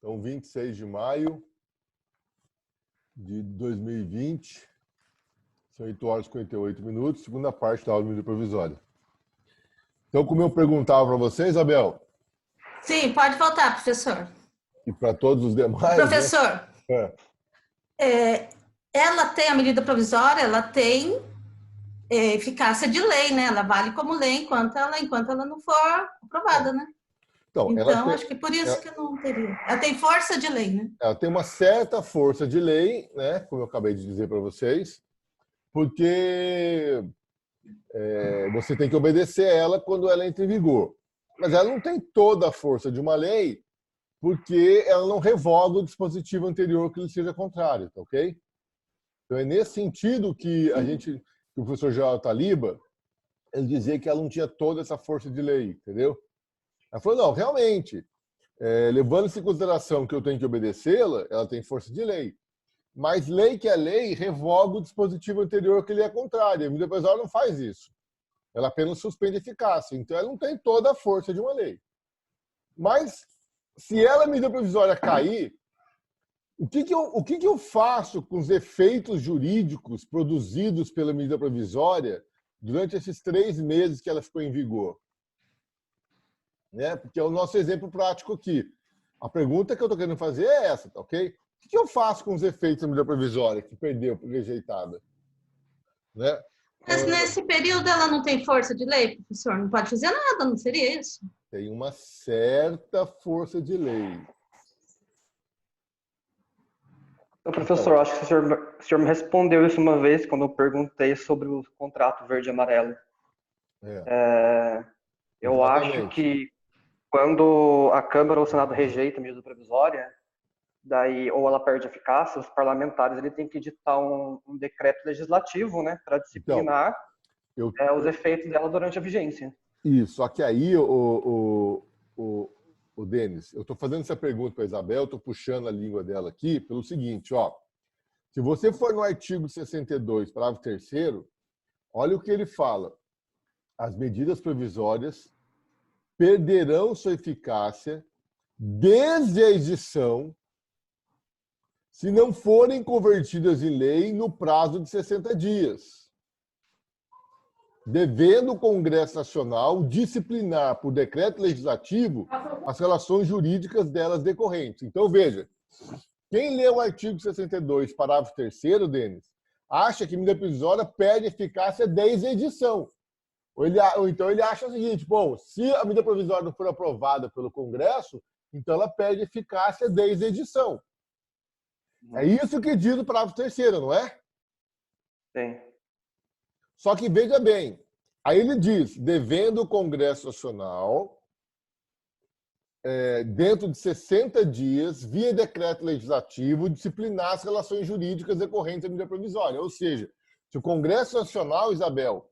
Então, 26 de maio de 2020, são 8 horas e 58 minutos, segunda parte da aula de medida provisória. Então, como eu perguntava para você, Isabel... Sim, pode voltar, professor. E para todos os demais... Professor, né? ela tem a medida provisória, ela tem eficácia de lei, né? Ela vale como lei enquanto ela não for aprovada, né? Então, Acho que por isso que não teria. Ela tem força de lei, né? Ela tem uma certa força de lei, né? Como eu acabei de dizer para vocês, porque você tem que obedecer ela quando ela entra em vigor. Mas ela não tem toda a força de uma lei, porque ela não revoga o dispositivo anterior que lhe seja contrário, tá ok? Então é nesse sentido que que o professor Joel Taliba, ele dizia que ela não tinha toda essa força de lei, entendeu? Ela falou, não, realmente, levando-se em consideração que eu tenho que obedecê-la, ela tem força de lei. Mas lei que é lei revoga o dispositivo anterior que lhe é contrário. A medida provisória não faz isso. Ela apenas suspende a eficácia. Então, ela não tem toda a força de uma lei. Mas, se ela, a medida provisória, cair, o que eu faço com os efeitos jurídicos produzidos pela medida provisória durante esses 3 meses que ela ficou em vigor? Né? Porque é o nosso exemplo prático aqui. A pergunta que eu estou querendo fazer é essa, tá ok? O que eu faço com os efeitos da medida provisória que perdeu, rejeitada? Né? Mas nesse período ela não tem força de lei, professor? Não pode fazer nada, não seria isso? Tem uma certa força de lei. Então, professor, acho que o senhor me respondeu isso uma vez quando eu perguntei sobre o contrato verde e amarelo. Eu acho que quando a Câmara ou o Senado rejeita a medida provisória, daí ou ela perde eficácia, os parlamentares têm que editar um decreto legislativo, né, para disciplinar os efeitos dela durante a vigência. Isso, só que aí, o Denis, eu estou fazendo essa pergunta para a Isabel, estou puxando a língua dela aqui pelo seguinte, ó. Se você for no artigo 62, parágrafo 3º, olha o que ele fala. As medidas provisórias perderão sua eficácia desde a edição se não forem convertidas em lei no prazo de 60 dias, devendo o Congresso Nacional disciplinar por decreto legislativo as relações jurídicas delas decorrentes. Então, veja, quem lê o artigo 62, parágrafo 3º, Denis, acha que a medida provisória perde eficácia desde a edição. Ou então ele acha o seguinte, bom, se a medida provisória não for aprovada pelo Congresso, então ela perde eficácia desde a edição. É isso que diz o parágrafo 3º, não é? Sim. Só que veja bem, aí ele diz, devendo o Congresso Nacional, dentro de 60 dias, via decreto legislativo, disciplinar as relações jurídicas decorrentes da medida provisória. Ou seja, se o Congresso Nacional, Isabel,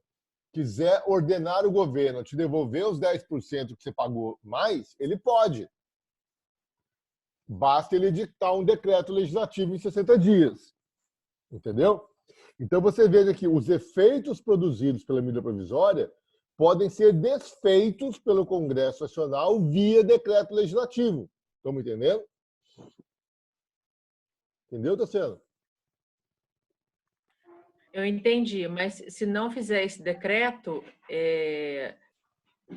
quiser ordenar o governo a te devolver os 10% que você pagou mais, ele pode. Basta ele editar um decreto legislativo em 60 dias. Entendeu? Então, você veja que os efeitos produzidos pela medida provisória podem ser desfeitos pelo Congresso Nacional via decreto legislativo. Estão me entendendo? Entendeu, Tassiano? Eu entendi, mas se não fizer esse decreto,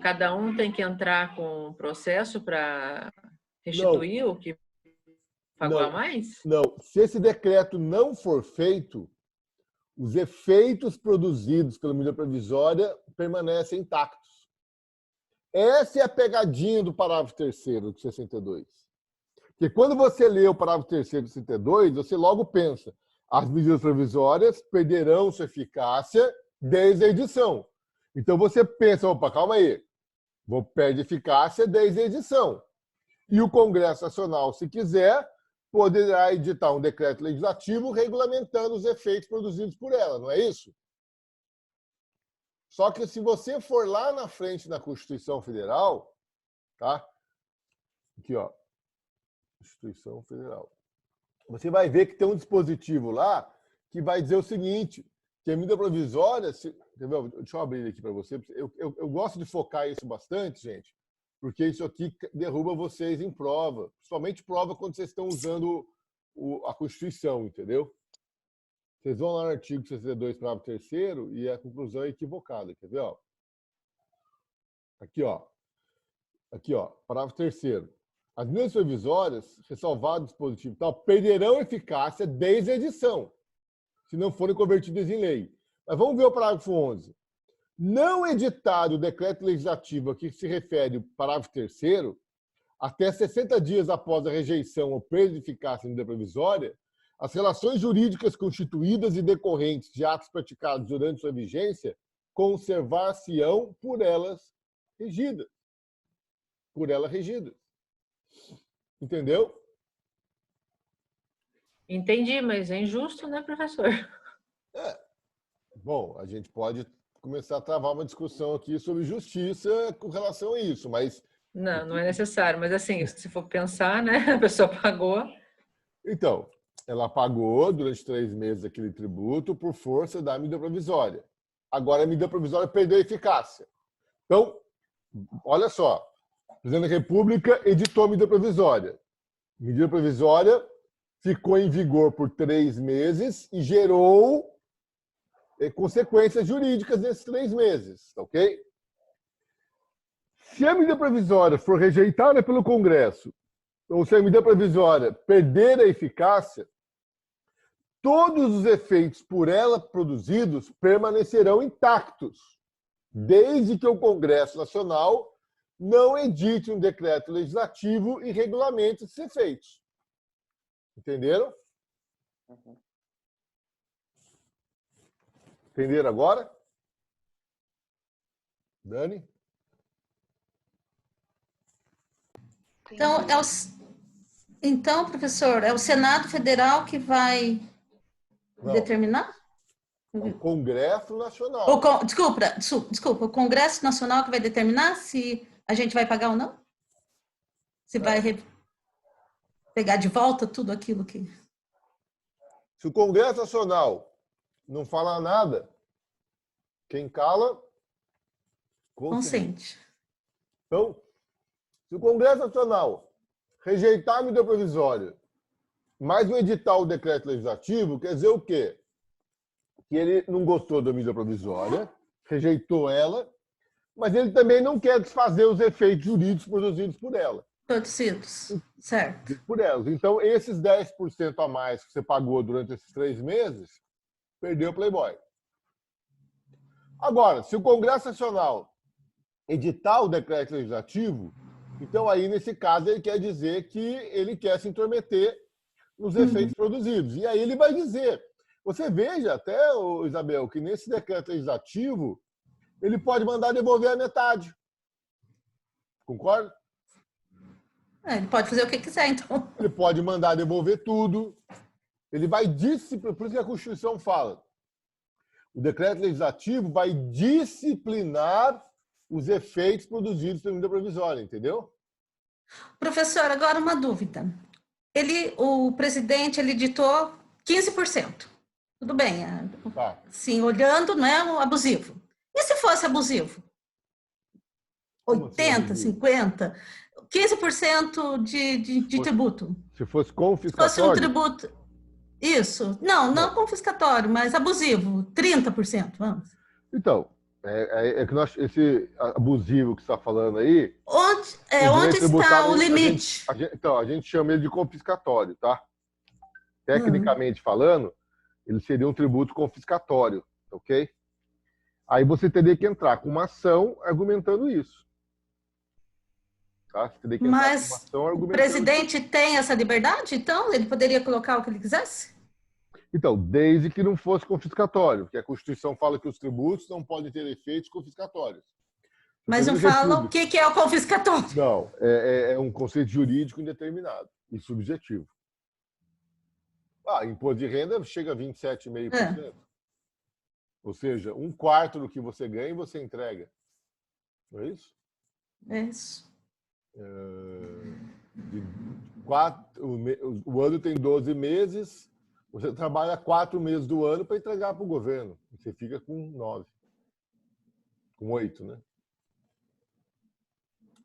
cada um tem que entrar com um processo para restituir o que pagou a mais? Não, se esse decreto não for feito, os efeitos produzidos pela medida provisória permanecem intactos. Essa é a pegadinha do parágrafo 3º de 62. Porque quando você lê o parágrafo 3º de 62, você logo pensa, as medidas provisórias perderão sua eficácia desde a edição. Então você pensa, opa, calma aí, perde eficácia desde a edição. E o Congresso Nacional, se quiser, poderá editar um decreto legislativo regulamentando os efeitos produzidos por ela, não é isso? Só que se você for lá na frente na Constituição Federal, tá? Aqui, ó, Constituição Federal. Você vai ver que tem um dispositivo lá que vai dizer o seguinte, que a medida provisória... Deixa eu abrir aqui para você. Eu gosto de focar isso bastante, gente, porque isso aqui derruba vocês em prova, principalmente prova quando vocês estão usando a Constituição, entendeu? Vocês vão lá no artigo 62, parágrafo 3º, e a conclusão é equivocada. Quer ver? Ó? Aqui, ó. Aqui, ó. Parágrafo 3º. As medidas provisórias, ressalvado o dispositivo tal, perderão eficácia desde a edição, se não forem convertidas em lei. Mas vamos ver o parágrafo 11. Não editado o decreto legislativo a que se refere o parágrafo 3º, até 60 dias após a rejeição ou perda de eficácia da medida provisória, as relações jurídicas constituídas e decorrentes de atos praticados durante sua vigência conservar-se-ão por elas regidas. Por ela regidas. Entendeu? Entendi, mas é injusto, né, professor? Bom, a gente pode começar a travar uma discussão aqui sobre justiça com relação a isso, mas... Não, não é necessário, mas assim, se for pensar, né, a pessoa pagou. Então, ela pagou durante 3 meses aquele tributo por força da medida provisória. Agora a medida provisória perdeu a eficácia. Então, olha só, o presidente da República editou a medida provisória. A medida provisória ficou em vigor por 3 meses e gerou consequências jurídicas nesses 3 meses, ok? Se a medida provisória for rejeitada pelo Congresso, ou se a medida provisória perder a eficácia, todos os efeitos por ela produzidos permanecerão intactos, desde que o Congresso Nacional não edite um decreto legislativo e regulamente esses efeitos. Entenderam? Entenderam agora? Dani? Então, professor, é o Senado Federal que vai determinar? O Congresso Nacional. Desculpa, o Congresso Nacional que vai determinar se a gente vai pagar ou não? Se vai pegar de volta tudo aquilo que... Se o Congresso Nacional não falar nada, quem cala, consente. Então, se o Congresso Nacional rejeitar a medida provisória, mas não editar o decreto legislativo, quer dizer o quê? Que ele não gostou da medida provisória, rejeitou ela, mas ele também não quer desfazer os efeitos jurídicos produzidos por ela. Produzidos, certo. Por elas. Então, esses 10% a mais que você pagou durante esses 3 meses, perdeu o Playboy. Agora, se o Congresso Nacional editar o decreto legislativo, então aí, nesse caso, ele quer dizer que ele quer se intrometer nos efeitos produzidos. E aí ele vai dizer, você veja até, Isabel, que nesse decreto legislativo, ele pode mandar devolver a metade. Concorda? Ele pode fazer o que quiser, então. Ele pode mandar devolver tudo. Ele vai disciplinar, por isso que a Constituição fala. O decreto legislativo vai disciplinar os efeitos produzidos pela medida provisória, entendeu? Professor, agora uma dúvida. O presidente, ele editou 15%. Tudo bem. Tá. Sim, olhando, não é abusivo. E se fosse abusivo? 80, 50? 15% de tributo. Se fosse confiscatório? Se fosse um tributo... Isso. Não confiscatório, mas abusivo. 30%, vamos. Então, é que esse abusivo que você está falando aí... Onde está o limite? A gente chama ele de confiscatório, tá? Tecnicamente falando, ele seria um tributo confiscatório, ok? Aí você teria que entrar com uma ação argumentando isso. Tá? Você teria que entrar com uma ação argumentando o presidente tem essa liberdade, então? Ele poderia colocar o que ele quisesse? Então, desde que não fosse confiscatório, porque a Constituição fala que os tributos não podem ter efeitos confiscatórios. Mas não fala o que é o confiscatório. Não, é um conceito jurídico indeterminado e subjetivo. Imposto de renda chega a 27,5%. Ou seja, 1/4 do que você ganha, você entrega. Não é isso? É isso. O ano tem 12 meses, você trabalha 4 meses do ano para entregar para o governo. Você fica com 9. Com 8, né?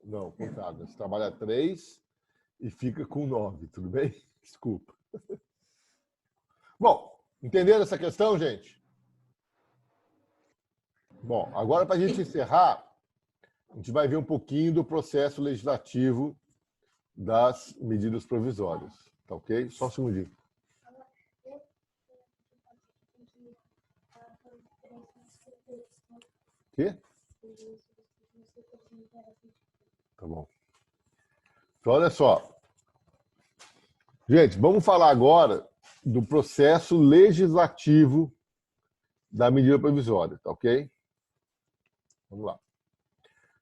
Não, contado. Você trabalha 3 e fica com 9, tudo bem? Desculpa. Bom, entenderam essa questão, gente? Bom, agora para a gente encerrar, a gente vai ver um pouquinho do processo legislativo das medidas provisórias. Tá ok? Só um segundinho. Quê? Tá bom. Então, olha só. Gente, vamos falar agora do processo legislativo da medida provisória, tá ok? Vamos lá.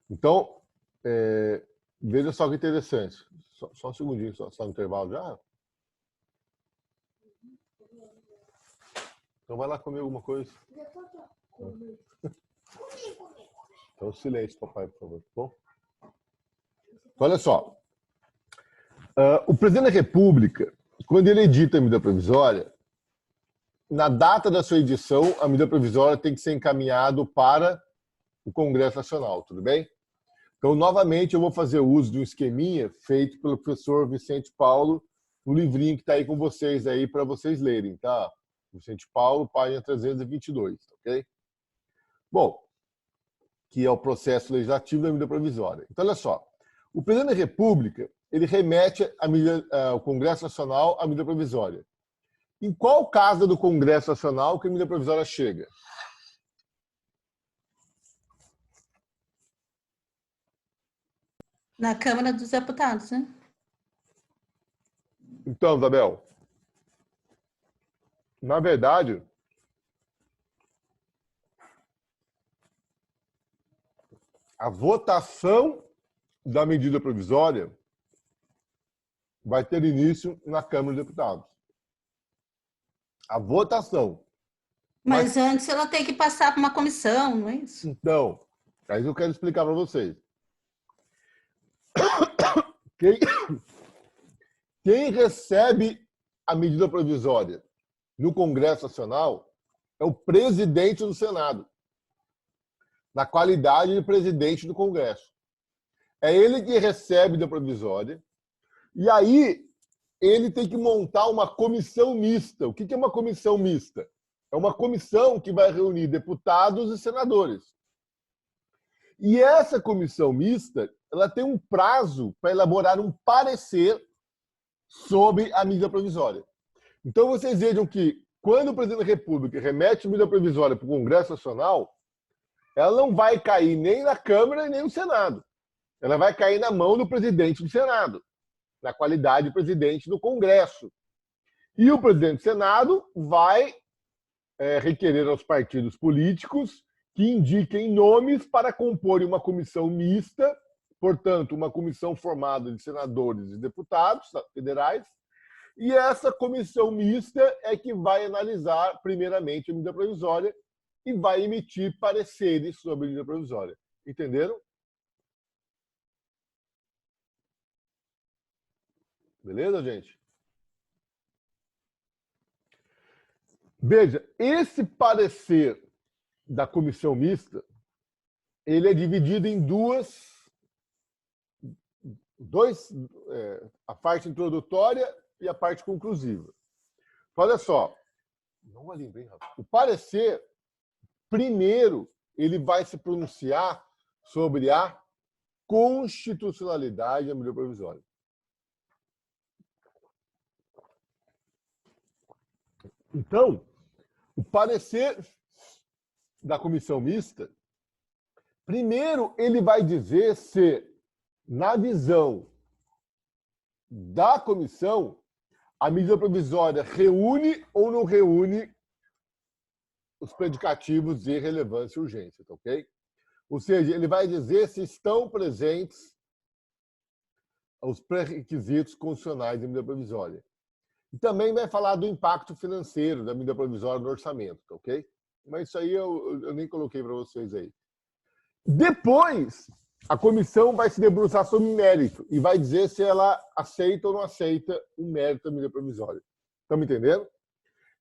Então, veja só que interessante. Só um segundinho, só no intervalo já. Então vai lá comer alguma coisa. Então, silêncio, papai, por favor. Bom? Então, olha só. O presidente da República, quando ele edita a medida provisória, na data da sua edição, a medida provisória tem que ser encaminhado para o Congresso Nacional, tudo bem? Então, novamente, eu vou fazer uso de um esqueminha feito pelo professor Vicente Paulo, no livrinho que está aí com vocês aí para vocês lerem, tá? Vicente Paulo, página 322, ok? Bom, que é o processo legislativo da medida provisória. Então, olha só, o presidente da República, ele remete ao Congresso Nacional a medida provisória. Em qual casa do Congresso Nacional que a medida provisória chega? Na Câmara dos Deputados, né? Então, Isabel, na verdade, a votação da medida provisória vai ter início na Câmara dos Deputados. A votação. Mas antes ela tem que passar por uma comissão, não é isso? Então, é isso que eu quero explicar para vocês. Quem recebe a medida provisória no Congresso Nacional é o presidente do Senado, na qualidade de presidente do Congresso. É ele que recebe a medida provisória e aí ele tem que montar uma comissão mista. O que é uma comissão mista? É uma comissão que vai reunir deputados e senadores. E essa comissão mista, ela tem um prazo para elaborar um parecer sobre a medida provisória. Então, vocês vejam que, quando o presidente da República remete a medida provisória para o Congresso Nacional, ela não vai cair nem na Câmara nem no Senado. Ela vai cair na mão do presidente do Senado, na qualidade de presidente do Congresso. E o presidente do Senado vai requerer aos partidos políticos que indiquem nomes para compor uma comissão mista, portanto, uma comissão formada de senadores e deputados federais, e essa comissão mista é que vai analisar, primeiramente, a medida provisória e vai emitir pareceres sobre a medida provisória. Entenderam? Beleza, gente? Veja, esse parecer da comissão mista, ele é dividido em a parte introdutória e a parte conclusiva. Olha só, o parecer, primeiro, ele vai se pronunciar sobre a constitucionalidade da medida provisória. Então, o parecer da comissão mista, primeiro ele vai dizer se, na visão da comissão, a medida provisória reúne ou não reúne os predicativos de relevância e urgência, tá ok? Ou seja, ele vai dizer se estão presentes os pré-requisitos constitucionais da medida provisória. E também vai falar do impacto financeiro da medida provisória no orçamento, tá ok? Mas isso aí eu nem coloquei para vocês aí. Depois, a comissão vai se debruçar sobre o mérito e vai dizer se ela aceita ou não aceita o mérito da medida provisória. Estão me entendendo?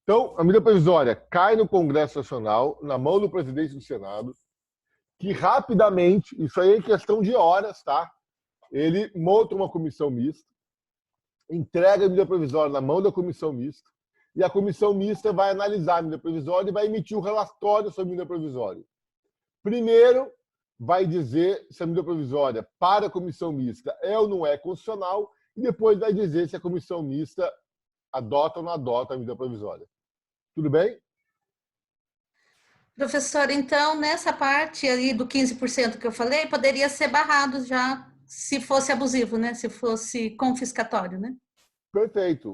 Então, a medida provisória cai no Congresso Nacional, na mão do presidente do Senado, que rapidamente, isso aí é questão de horas, tá? ele monta uma comissão mista, entrega a medida provisória na mão da comissão mista, e a comissão mista vai analisar a medida provisória e vai emitir um relatório sobre a medida provisória. Primeiro, vai dizer se a medida provisória para a comissão mista é ou não é constitucional, e depois vai dizer se a comissão mista adota ou não adota a medida provisória. Tudo bem? Professor, então, nessa parte ali do 15% que eu falei, poderia ser barrado já se fosse abusivo, né? Se fosse confiscatório, né? Perfeito.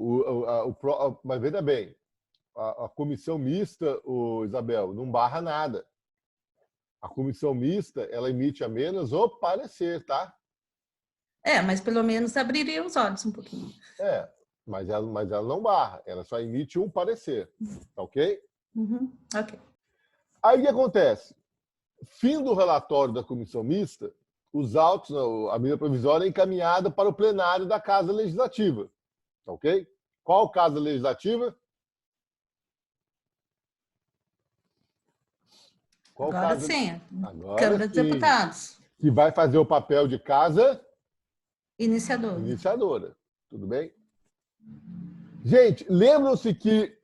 Mas veja bem, a comissão mista, Isabel, não barra nada. A comissão mista, ela emite apenas o parecer, tá? Mas pelo menos abriria os olhos um pouquinho. Mas ela não barra, ela só emite um parecer, tá ok? Uhum, ok. Aí o que acontece? Fim do relatório da comissão mista, os autos, a medida provisória é encaminhada para o plenário da Casa Legislativa, tá ok? Qual Casa Legislativa? Agora sim, Agora Câmara dos sim. Deputados. Que vai fazer o papel de casa Iniciadora. Tudo bem? Gente, lembram-se que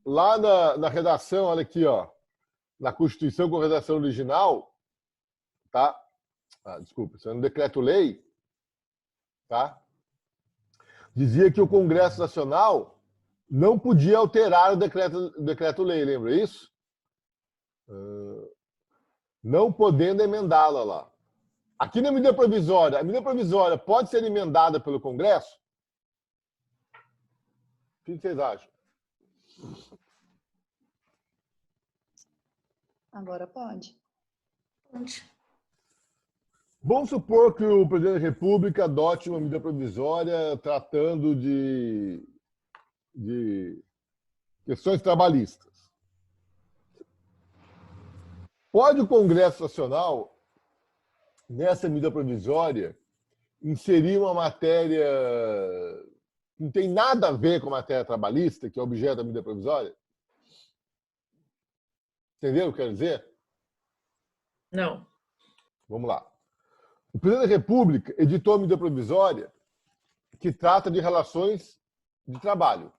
lá na redação, olha aqui, ó, na Constituição com redação original, tá? Desculpa, isso é um decreto-lei, tá? Dizia que o Congresso Nacional não podia alterar o decreto-lei, lembra isso? Não podendo emendá-la lá. Aqui na medida provisória, a medida provisória pode ser emendada pelo Congresso? O que vocês acham? Agora pode. Vamos supor que o presidente da República adote uma medida provisória tratando de questões trabalhistas. Pode o Congresso Nacional, nessa medida provisória, inserir uma matéria que não tem nada a ver com a matéria trabalhista, que é objeto da medida provisória? Entendeu o que eu quero dizer? Não. Vamos lá. O presidente da República editou a medida provisória que trata de relações de trabalho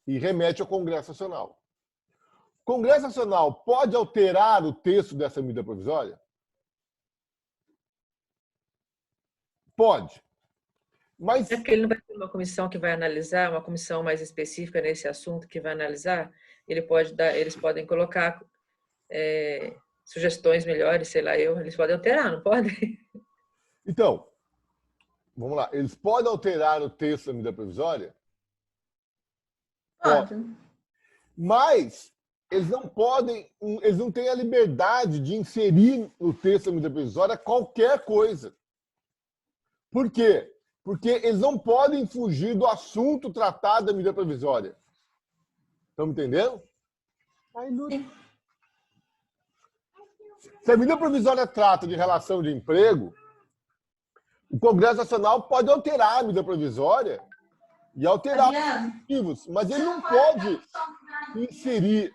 e remete ao Congresso Nacional. O Congresso Nacional pode alterar o texto dessa medida provisória? Pode. Mas... É porque ele não vai ter uma comissão que vai analisar, uma comissão mais específica nesse assunto que vai analisar. Eles podem colocar sugestões melhores, sei lá, eles podem alterar, não podem? Então, vamos lá. Eles podem alterar o texto da medida provisória? Pode. Mas eles não podem, eles não têm a liberdade de inserir no texto da medida provisória qualquer coisa. Por quê? Porque eles não podem fugir do assunto tratado da medida provisória. Estão me entendendo? Se a medida provisória trata de relação de emprego, o Congresso Nacional pode alterar a medida provisória e alterar os motivos, mas ele não pode inserir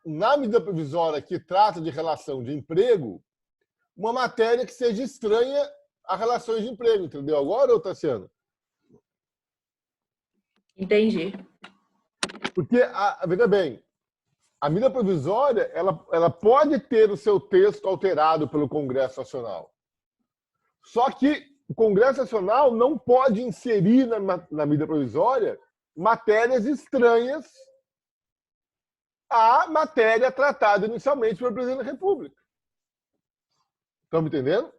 na medida provisória que trata de relação de emprego uma matéria que seja estranha a relações de emprego, entendeu agora, ou Tassiano? Entendi. Porque, veja bem, a medida provisória ela pode ter o seu texto alterado pelo Congresso Nacional. Só que o Congresso Nacional não pode inserir na medida provisória matérias estranhas à matéria tratada inicialmente pelo presidente da República. Estão me entendendo?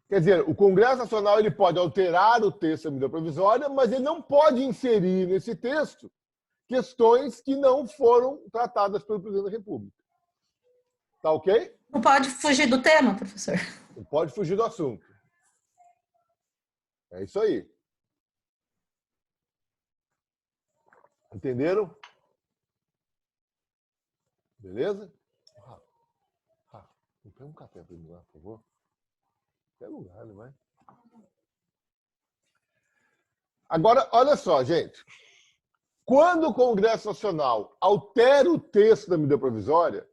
Quer dizer, o Congresso Nacional ele pode alterar o texto da medida provisória, mas ele não pode inserir nesse texto questões que não foram tratadas pelo presidente da República. Tá ok? Não pode fugir do tema, professor. Não pode fugir do assunto. É isso aí. Entenderam? Beleza? Pega um café para mim lá, por favor. Pega um lugar, não vai? Agora, olha só, gente. Quando o Congresso Nacional altera o texto da medida provisória,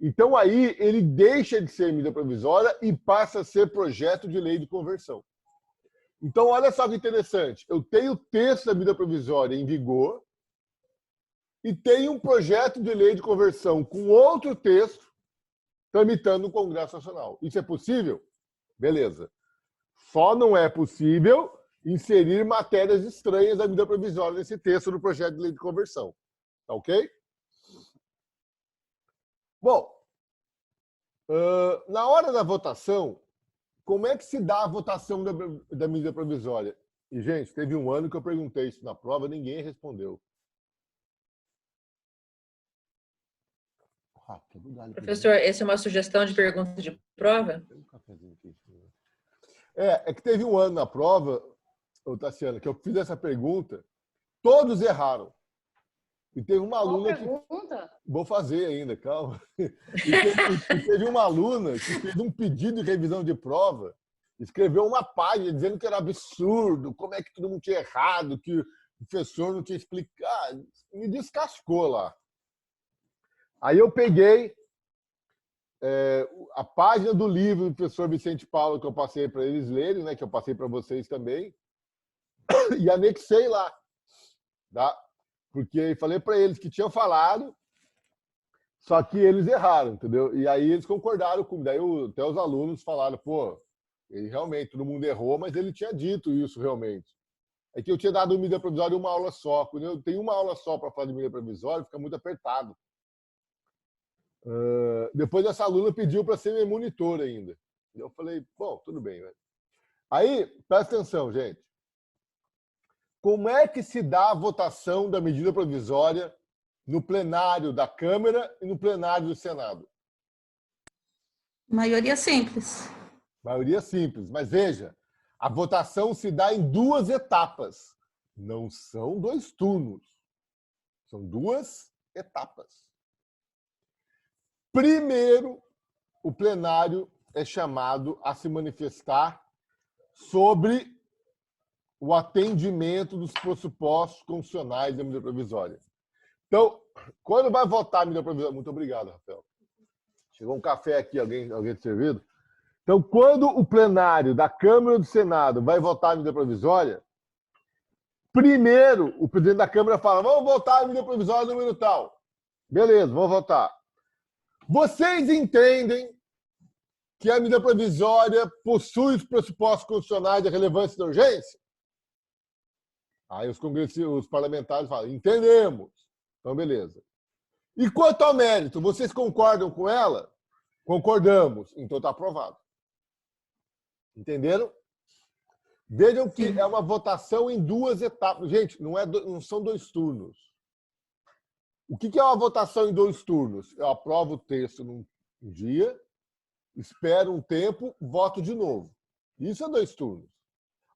Então, aí, ele deixa de ser medida provisória e passa a ser projeto de lei de conversão. Então, olha só que interessante. Eu tenho o texto da medida provisória em vigor e tenho um projeto de lei de conversão com outro texto tramitando no Congresso Nacional. Isso é possível? Beleza. Só não é possível inserir matérias estranhas da medida provisória nesse texto do projeto de lei de conversão. Tá ok? Bom, na hora da votação, como é que se dá a votação da medida provisória? E, gente, teve um ano que eu perguntei isso na prova, ninguém respondeu. Professor, essa é uma sugestão de pergunta de prova? É que teve um ano na prova, Tassiana, que eu fiz essa pergunta, todos erraram. E teve uma aluna que... Vou fazer ainda, calma. E teve uma aluna que fez um pedido de revisão de prova, escreveu uma página dizendo que era absurdo, como é que todo mundo tinha errado, que o professor não tinha explicado. Me descascou lá. Aí eu peguei a página do livro do professor Vicente Paulo, que eu passei para eles lerem, né, que eu passei para vocês também, e anexei lá. Tá? Porque falei para eles que tinham falado, só que eles erraram, entendeu? E aí eles concordaram comigo. Daí até os alunos falaram, pô, ele realmente, todo mundo errou, mas ele tinha dito isso realmente. É que eu tinha dado medida provisória uma aula só. Quando eu tenho uma aula só para falar de medida provisória, fica muito apertado. Depois essa aluna pediu para ser minha monitora ainda. Eu falei, bom, tudo bem. Né? Aí, presta atenção, gente. Como é que se dá a votação da medida provisória no plenário da Câmara e no plenário do Senado? Maioria simples. Maioria simples. Mas veja, a votação se dá em 2 etapas. Não são 2 turnos. São 2 etapas. Primeiro, o plenário é chamado a se manifestar sobre o atendimento dos pressupostos constitucionais da medida provisória. Então, quando vai votar a medida provisória... Muito obrigado, Rafael. Chegou um café aqui, alguém te servido? Então, quando o plenário da Câmara e do Senado vai votar a medida provisória, primeiro o presidente da Câmara fala, vamos votar a medida provisória número tal. Beleza, vamos votar. Vocês entendem que a medida provisória possui os pressupostos constitucionais de relevância e de urgência? Aí os parlamentares falam, entendemos. Então, beleza. E quanto ao mérito, vocês concordam com ela? Concordamos. Então, está aprovado. Entenderam? Vejam que é uma votação em 2 etapas. Gente, não são 2 turnos. O que é uma votação em 2 turnos? Eu aprovo o texto num dia, espero um tempo, voto de novo. Isso é 2 turnos.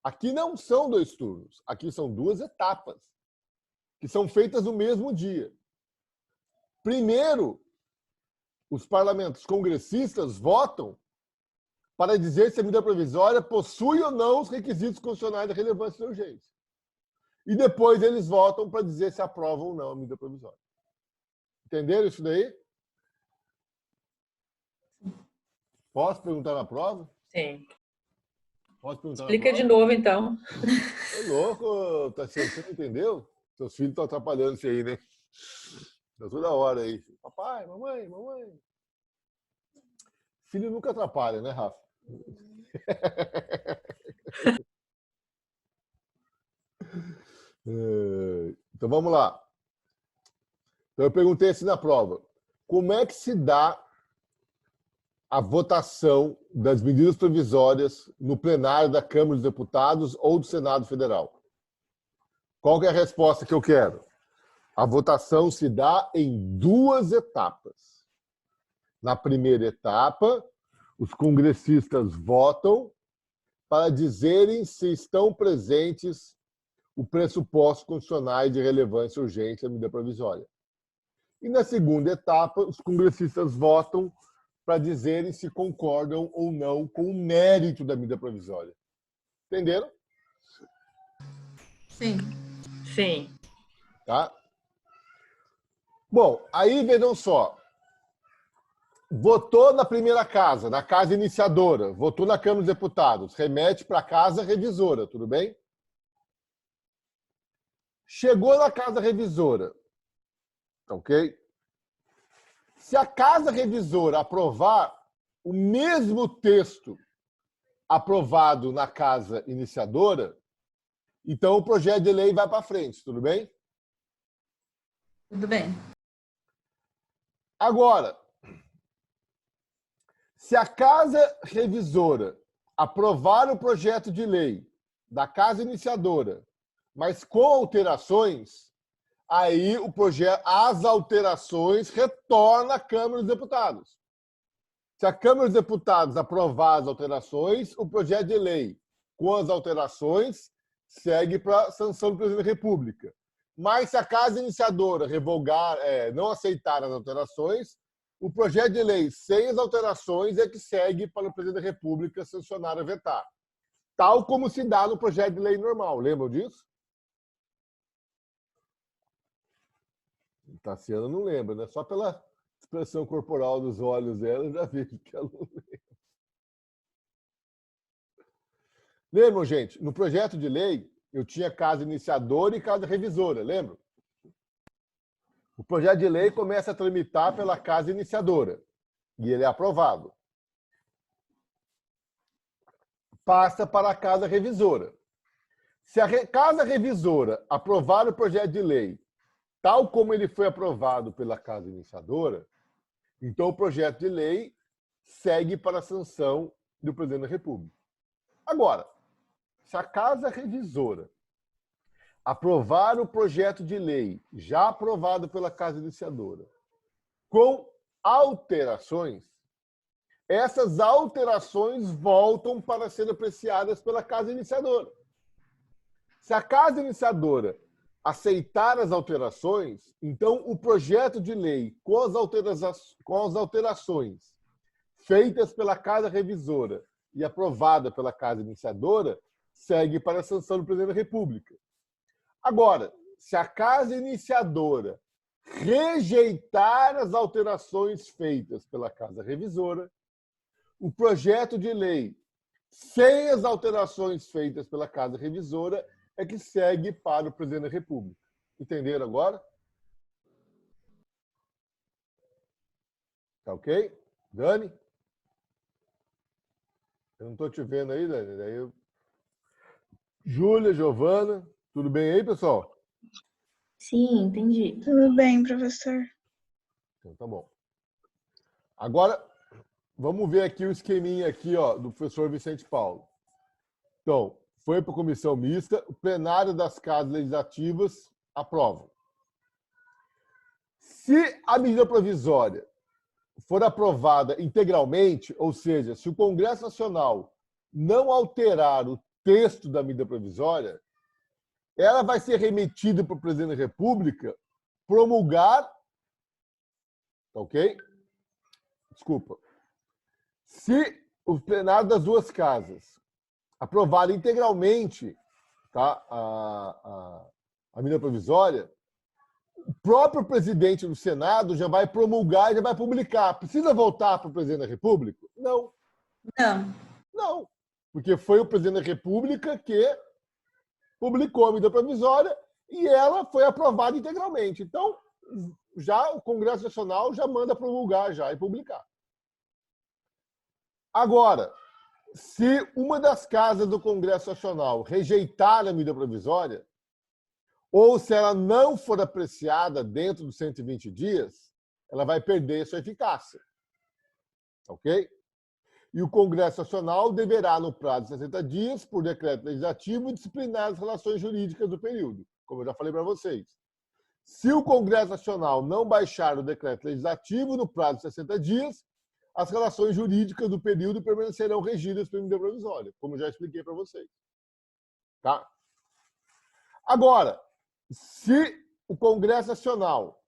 Aqui não são 2 turnos. Aqui são 2 etapas, que são feitas no mesmo dia. Primeiro, os parlamentares congressistas votam para dizer se a medida provisória possui ou não os requisitos constitucionais de relevância e urgência. E depois eles votam para dizer se aprovam ou não a medida provisória. Entenderam isso daí? Posso perguntar na prova? Sim. Posso perguntar Explica na prova? de novo, então. É louco, Tassiano, você não entendeu? Seus filhos estão atrapalhando isso aí, né? Tá toda hora aí. Papai, mamãe, mamãe. Filho nunca atrapalha, né, Rafa? Então vamos lá. Então eu perguntei assim na prova. Como é que se dá a votação das medidas provisórias no plenário da Câmara dos Deputados ou do Senado Federal? Qual que é a resposta que eu quero? A votação se dá em 2 etapas. Na primeira etapa, os congressistas votam para dizerem se estão presentes o pressuposto constitucionais de relevância e urgência da medida provisória. E na segunda etapa, os congressistas votam para dizerem se concordam ou não com o mérito da medida provisória. Entenderam? Sim. Sim. Tá? Bom, aí vejam só. votou na primeira casa, na casa iniciadora, votou na Câmara dos Deputados, remete para a casa revisora, tudo bem? Chegou na casa revisora, ok? Se a casa revisora aprovar o mesmo texto aprovado na casa iniciadora, então o projeto de lei vai para frente, tudo bem? Tudo bem. Agora, se a casa revisora aprovar o projeto de lei da casa iniciadora, mas com alterações, aí o projeto, as alterações retornam à Câmara dos Deputados. Se a Câmara dos Deputados aprovar as alterações, o projeto de lei com as alterações segue para a sanção do Presidente da República. Mas se a casa iniciadora revogar, não aceitar as alterações, o projeto de lei sem as alterações é que segue para o Presidente da República sancionar ou vetar. Tal como se dá no projeto de lei normal. Lembram disso? Tassiana não lembra, né? Só pela expressão corporal dos olhos dela, eu já vejo que ela não lembra. Lembram, gente? No projeto de lei, eu tinha casa iniciadora e casa revisora, lembram? O projeto de lei começa a tramitar pela casa iniciadora e ele é aprovado. Passa para a casa revisora. Se a casa revisora aprovar o projeto de lei tal como ele foi aprovado pela casa iniciadora, então o projeto de lei segue para a sanção do Presidente da República. Agora, se a casa revisora aprovar o projeto de lei já aprovado pela casa iniciadora com alterações, essas alterações voltam para serem apreciadas pela casa iniciadora. Se a casa iniciadora aceitar as alterações, então o projeto de lei com as alterações feitas pela casa revisora e aprovada pela casa iniciadora segue para a sanção do Presidente da República. Agora, se a casa iniciadora rejeitar as alterações feitas pela casa revisora, o projeto de lei sem as alterações feitas pela casa revisora é que segue para o Presidente da República. Entenderam agora? Tá ok? Dani? Eu não estou te vendo aí, Dani. Daí eu... Júlia, Giovana, tudo bem aí, pessoal? Sim, entendi. Tudo bem, professor. Então tá bom. Agora, vamos ver aqui o esqueminha aqui, ó, do professor Vicente Paulo. Então, foi para a comissão mista, o plenário das casas legislativas aprova. Se a medida provisória for aprovada integralmente, ou seja, se o Congresso Nacional não alterar o texto da medida provisória, ela vai ser remetida para o Presidente da República promulgar, ok? Desculpa. Se o plenário das duas casas aprovar integralmente, tá, a medida provisória, o próprio presidente do Senado já vai promulgar e já vai publicar. Precisa voltar para o Presidente da República? Não. Não. Não. Porque foi o Presidente da República que publicou a medida provisória e ela foi aprovada integralmente. Então, já o Congresso Nacional já manda promulgar já e publicar. Agora, se uma das casas do Congresso Nacional rejeitar a medida provisória, ou se ela não for apreciada dentro dos 120 dias, ela vai perder sua eficácia. Ok? E o Congresso Nacional deverá, no prazo de 60 dias, por decreto legislativo, disciplinar as relações jurídicas do período, como eu já falei para vocês. Se o Congresso Nacional não baixar o decreto legislativo no prazo de 60 dias, as relações jurídicas do período permanecerão regidas pela medida provisória, como eu já expliquei para vocês. Tá? Agora, se o Congresso Nacional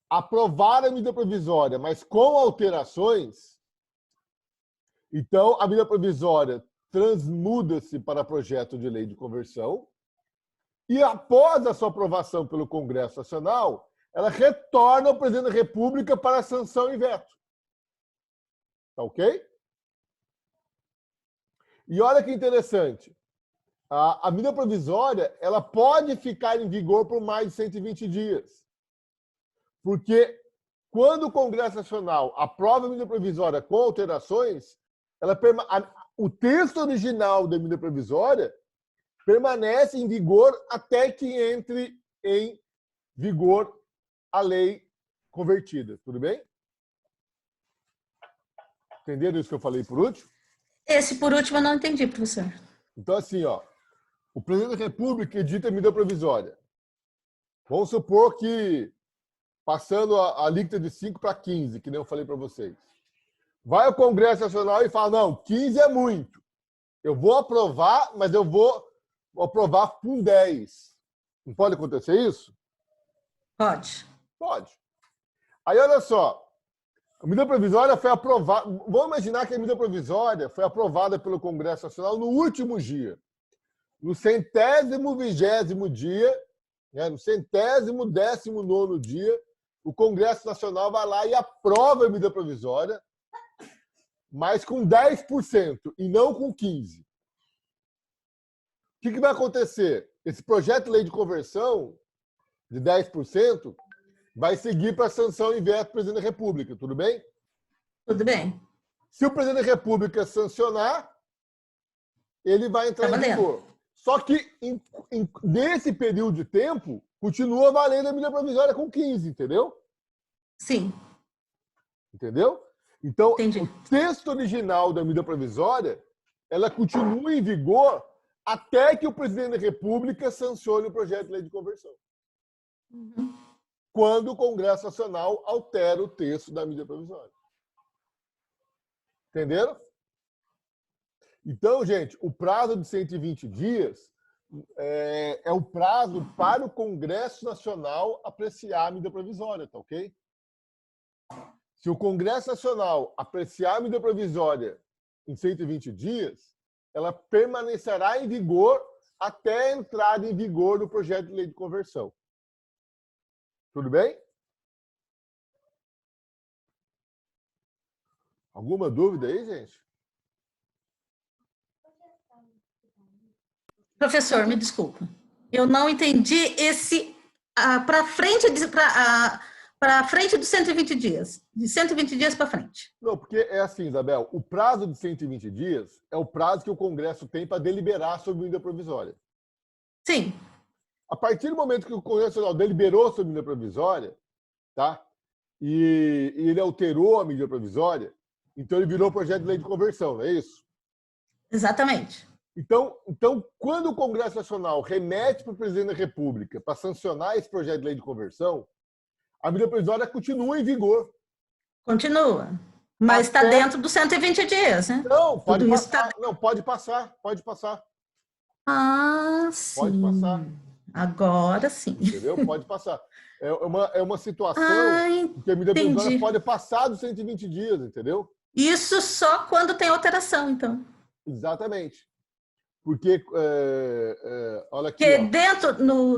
aprovar a medida provisória, mas com alterações, então a medida provisória transmuda-se para projeto de lei de conversão e, após a sua aprovação pelo Congresso Nacional, ela retorna ao Presidente da República para sanção e veto. Tá ok? E olha que interessante. A medida provisória, ela pode ficar em vigor por mais de 120 dias. Porque quando o Congresso Nacional aprova a medida provisória com alterações, o texto original da medida provisória permanece em vigor até que entre em vigor a lei convertida. Tudo bem? Entenderam isso que eu falei por último? Esse, por último, eu não entendi, professor. Então, assim, ó, o presidente da República edita a medida provisória. Vamos supor que, passando a alíquota de 5 para 15, que nem eu falei para vocês, vai ao Congresso Nacional e fala, não, 15 é muito. Eu vou aprovar, mas eu vou aprovar com 10. Não pode acontecer isso? Pode. Pode. Aí, olha só, a medida provisória foi aprovada. Vamos imaginar que a medida provisória foi aprovada pelo Congresso Nacional no último dia. No 120º dia, né, no 119º dia, o Congresso Nacional vai lá e aprova a medida provisória, mas com 10% e não com 15%. O que vai acontecer? Esse projeto de lei de conversão de 10% vai seguir para a sanção em veto do presidente da República, tudo bem? Tudo bem. Se o presidente da República sancionar, ele vai entrar em vigor. Só que, nesse período de tempo, continua valendo a medida provisória com 15, entendeu? Sim. Entendeu? Então, Entendi. o texto original da medida provisória, ela continua em vigor até que o presidente da República sancione o projeto de lei de conversão. Uhum. Quando o Congresso Nacional altera o texto da medida provisória. Entenderam? Então, gente, o prazo de 120 dias é o prazo para o Congresso Nacional apreciar a medida provisória, tá ok? Se o Congresso Nacional apreciar a medida provisória em 120 dias, ela permanecerá em vigor até a entrada em vigor do projeto de lei de conversão. Tudo bem? Alguma dúvida aí, gente? Professor, me desculpa. Eu não entendi esse para frente dos 120 dias. De 120 dias para frente. Não, porque é assim, Isabel, o prazo de 120 dias é o prazo que o Congresso tem para deliberar sobre a medida provisória. Sim. A partir do momento que o Congresso Nacional deliberou sobre a medida provisória, tá? E ele alterou a medida provisória, então ele virou projeto de lei de conversão, não é isso? Exatamente. Então, quando o Congresso Nacional remete para o presidente da República para sancionar esse projeto de lei de conversão, a medida provisória continua em vigor. Continua. Mas está dentro dos 120 dias, né? Não, pode passar. Não, pode passar. Pode passar. Ah, sim. Pode passar. Agora sim. Entendeu? Pode passar. É uma situação que a medida entendi. provisória pode passar dos 120 dias, entendeu? Isso só quando tem alteração, então. Exatamente. Porque, olha aqui... Porque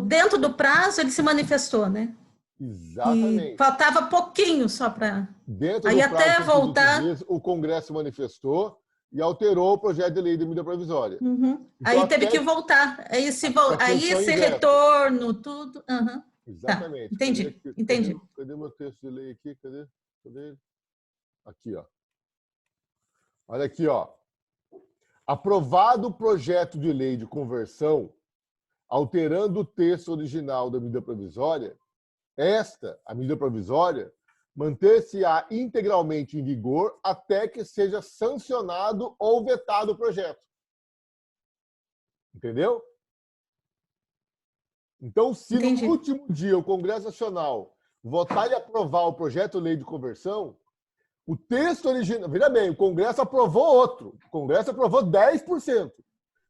dentro do prazo ele se manifestou, né? Exatamente. E faltava pouquinho só para... Dentro aí do prazo até de 120 voltar... dias, o Congresso manifestou e alterou o projeto de lei de medida provisória. Uhum. Então, aí teve que voltar. Aí esse retorno, tudo... Uhum. Exatamente. Tá. Entendi. Entendi. Cadê meu texto de lei aqui? Cadê ele? Aqui, ó. Olha aqui, ó. Aprovado o projeto de lei de conversão, alterando o texto original da medida provisória, a medida provisória, manter-se-á integralmente em vigor até que seja sancionado ou vetado o projeto. Entendeu? Então, se no último dia o Congresso Nacional votar e aprovar o projeto de lei de conversão, o texto original... Veja bem, o Congresso aprovou outro. O Congresso aprovou 10%.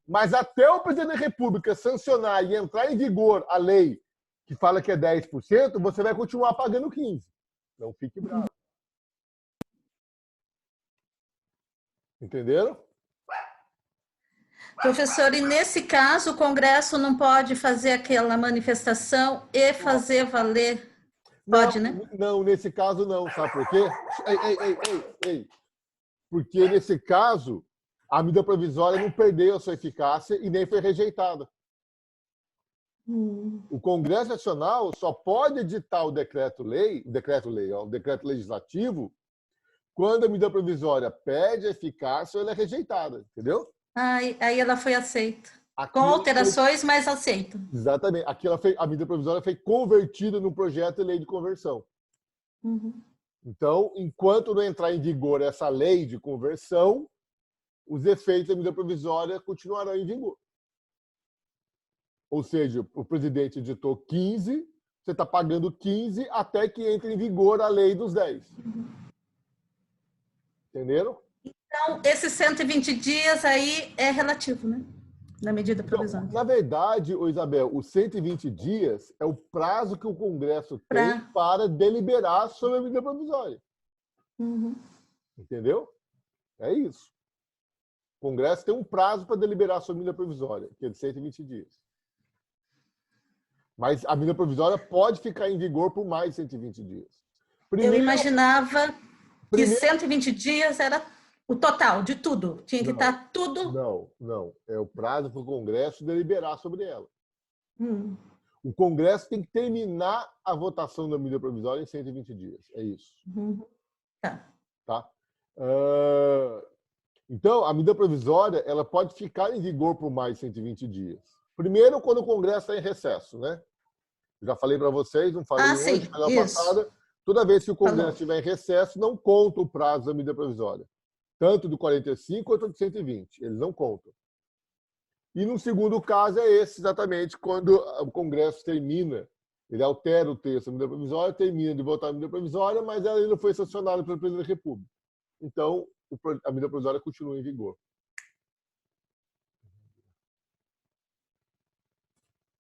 Mas até o presidente da República sancionar e entrar em vigor a lei que fala que é 10%, você vai continuar pagando 15%. Não fique bravo. Entenderam? Professor, e nesse caso o Congresso não pode fazer aquela manifestação e fazer valer? Pode, não, né? Não, nesse caso não. Sabe por quê? Ei. Porque, nesse caso, a medida provisória não perdeu a sua eficácia e nem foi rejeitada. O Congresso Nacional só pode editar o decreto legislativo, quando a medida provisória perde a eficácia ou ela é rejeitada, entendeu? Aí ela foi aceita. Aqui Com alterações, mas aceita. Exatamente. Aqui a medida provisória foi convertida no projeto de lei de conversão. Então, enquanto não entrar em vigor essa lei de conversão, os efeitos da medida provisória continuarão em vigor. Ou seja, o presidente editou 15, você está pagando 15 até que entre em vigor a lei dos 10. Entenderam? Então, esses 120 dias aí é relativo, né? Na medida provisória. Então, na verdade, Isabel, os 120 dias é o prazo que o Congresso tem para deliberar sobre a medida provisória. Entendeu? É isso. O Congresso tem um prazo para deliberar sobre a medida provisória, que é de 120 dias. Mas a medida provisória pode ficar em vigor por mais de 120 dias. Eu imaginava que 120 dias era o total de tudo. Tinha que estar tudo... Não. É o prazo para o Congresso deliberar sobre ela. O Congresso tem que terminar a votação da medida provisória em 120 dias. É isso. Tá? Então, a medida provisória ela pode ficar em vigor por mais de 120 dias. Primeiro, quando o Congresso está em recesso, né? Já falei para vocês, não falei hoje, semana passada. Toda vez que o Congresso estiver em recesso, não conta o prazo da medida provisória. Tanto do 45 quanto do 120. Eles não contam. E no segundo caso é esse, exatamente, quando o Congresso termina, ele altera o texto da medida provisória, termina de votar a medida provisória, mas ela ainda não foi sancionada pelo presidente da República. Então, a medida provisória continua em vigor.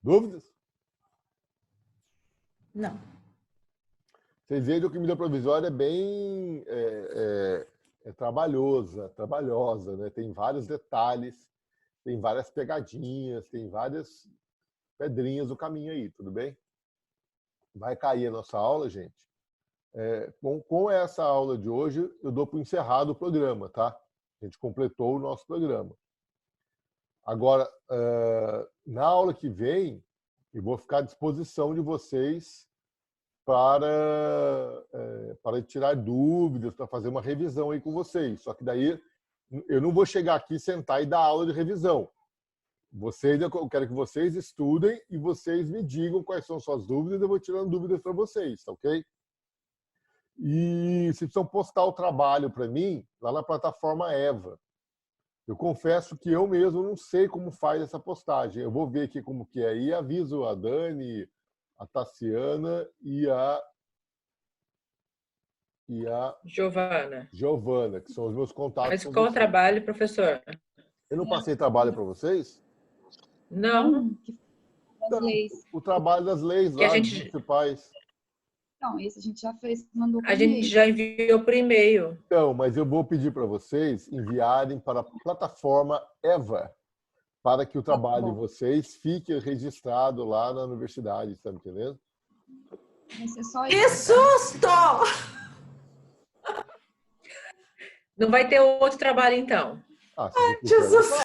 Dúvidas? Não. Vocês vejam que a medida provisória é bem trabalhosa, né? Tem vários detalhes, tem várias pegadinhas, tem várias pedrinhas do caminho aí, tudo bem? Vai cair a nossa aula, gente. Com essa aula de hoje, eu dou por encerrado o programa, tá? A gente completou o nosso programa. Agora, na aula que vem, eu vou ficar à disposição de vocês para tirar dúvidas, para fazer uma revisão aí com vocês. Só que daí eu não vou chegar aqui, sentar e dar aula de revisão. Eu quero que vocês estudem e vocês me digam quais são suas dúvidas, eu vou tirando dúvidas para vocês, tá ok? E vocês precisam postar o trabalho para mim lá na plataforma Eva. Eu confesso que eu mesmo não sei como faz essa postagem. Eu vou ver aqui como que é. E aviso a Dani, a Tassiana e a Giovana, que são os meus contatos. Mas qual o trabalho, professor? Eu não passei trabalho para vocês? Não. O trabalho das leis lá, municipais. Não, esse a gente já fez, mandou por A gente e-mail. já enviou por e-mail. Então, mas eu vou pedir para vocês enviarem para a plataforma Eva, para que o trabalho de vocês fique registrado lá na universidade, está me entendendo? Vai ser só Que isso. susto! Não vai ter outro trabalho, então? Se Jesus!